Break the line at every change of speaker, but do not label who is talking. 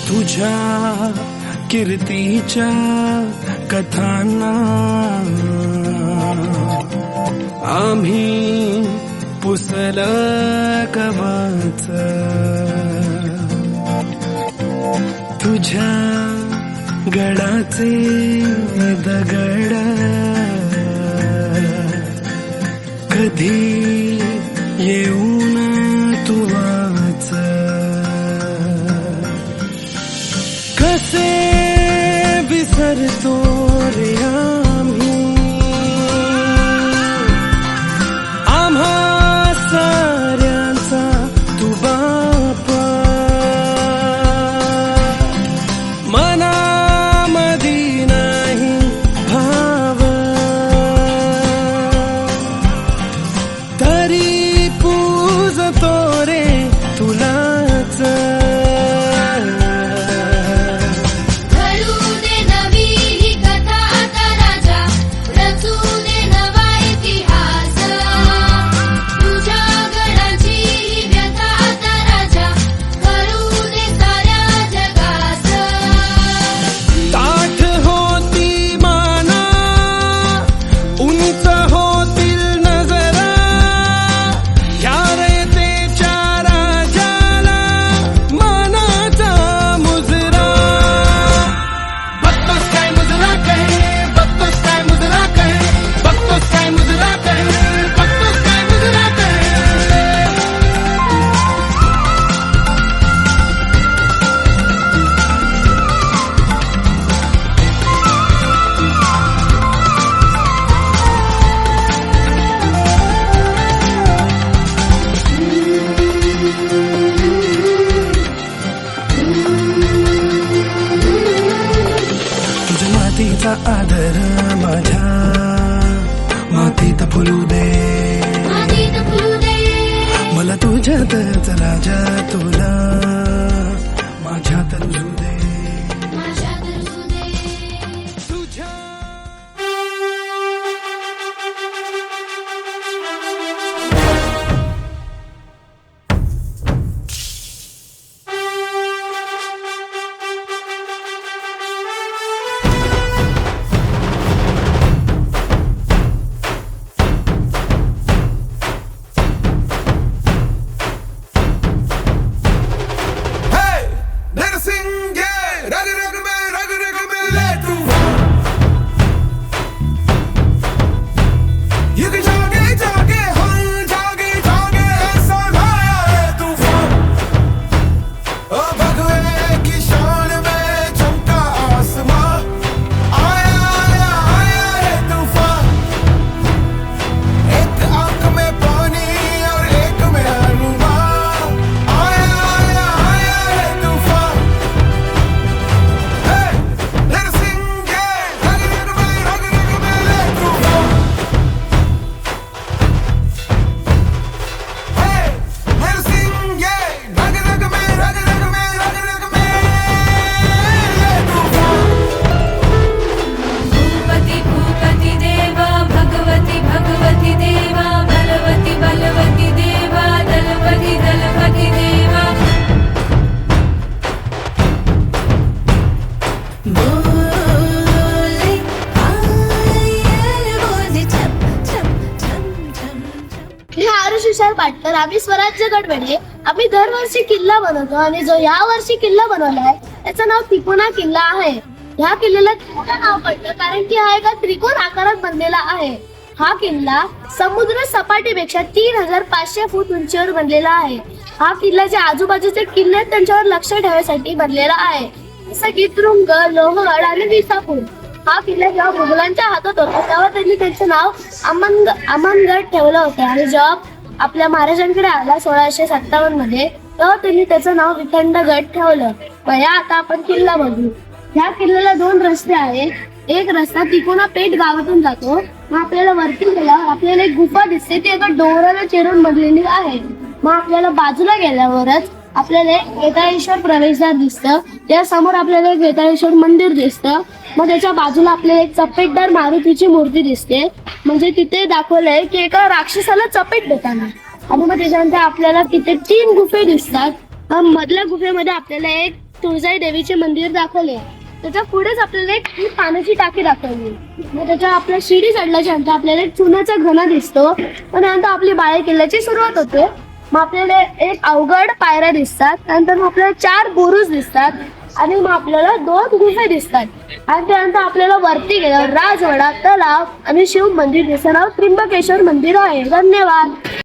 तुझ्या कीर्तीच्या कथांना आम्ही पुसल कवच, तुझ्या गडाचे दगड कधी येऊन तू वाच, कसे विसरतो रे आम्ही आम्हा साऱ्यांचा तू बापा, मनामधी नाही भाव तरी पूजतो रे तुलाच, मातीचा आदर माझ्या मातीत फुलू दे, मला तुझ्यातच राजा तुला माझ्यात रुजू दे, तुझ्या
पाटकर आम्ही स्वराज्य गडबडे आम्ही दरवर्षी किल्ला बनवतो आणि जो या वर्षी किल्ला बनवलाय त्याचं नाव तिकोना किल्ला आहे. ह्या किल्ल्याला तिकोना नाव पडलं कारण की हा एका त्रिकोण आकारात बनलेला आहे. हा किल्ला समुद्र सपाटीपेक्षा 3500 फूट उंचीवर बनलेला आहे. हा किल्ल्याच्या आजूबाजूचे किल्ले त्यांच्यावर लक्ष ठेवण्यासाठी बनलेला आहे, जसं की तुरुंग, लोहगड आणि विसापूर. हा किल्ला जेव्हा मुघलांच्या हातात होता तेव्हा त्यांनी त्याचं नाव अमनगड ठेवलं होतं आणि जेव्हा आपल्या महाराजांकडे आला 1657 मध्ये तेव्हा त्यांनी त्याचं नाव विखंडगड ठेवलं. आता आपण किल्ला बघू. ह्या किल्ल्याला 2 रस्ते आहेत. एक रस्ता तिकोना पेठ गावातून जातो. मग आपल्याला वरती गेल्यावर आपल्याला एक गुफा दिसते, ती एका डोंगराला चिरून बनलेली आहे. मग आपल्याला बाजूला गेल्यावरच आपल्याला एक वेताळेश्वर प्रवेशद्वार दिसतं. त्या समोर आपल्याला एक वेताळेश्वर मंदिर दिसतं. मग त्याच्या बाजूला आपल्याला एक चपेटदार मारुतीची मूर्ती दिसते, म्हणजे तिथे दाखवलंय की एका राक्षसाला चपेट देताना. आणि मग त्याच्यानंतर आपल्याला तिथे 3 गुफे दिसतात. मधल्या गुफेमध्ये आपल्याला एक तुळजाई देवीचे मंदिर दाखवले. त्याच्या पुढेच आपल्याला एक पाण्याची टाकी दाखवली. मग त्याच्या आपल्या शिडी चढल्याच्या नंतर आपल्याला एक चुनाचा घना दिसतो. मग त्यानंतर आपली बाळे किल्ल्याची सुरुवात होते. मग आपल्याला एक अवघड पायऱ्या दिसतात. त्यानंतर मग आपल्याला 4 बुरुज दिसतात आणि मग आपल्याला 2 गुफे दिसतात. आणि त्यानंतर आपल्याला वरती गेल्यावर राजवाडा, तलाव आणि शिव मंदिर दिसणार. त्र्यंबकेश्वर मंदिर आहे. धन्यवाद.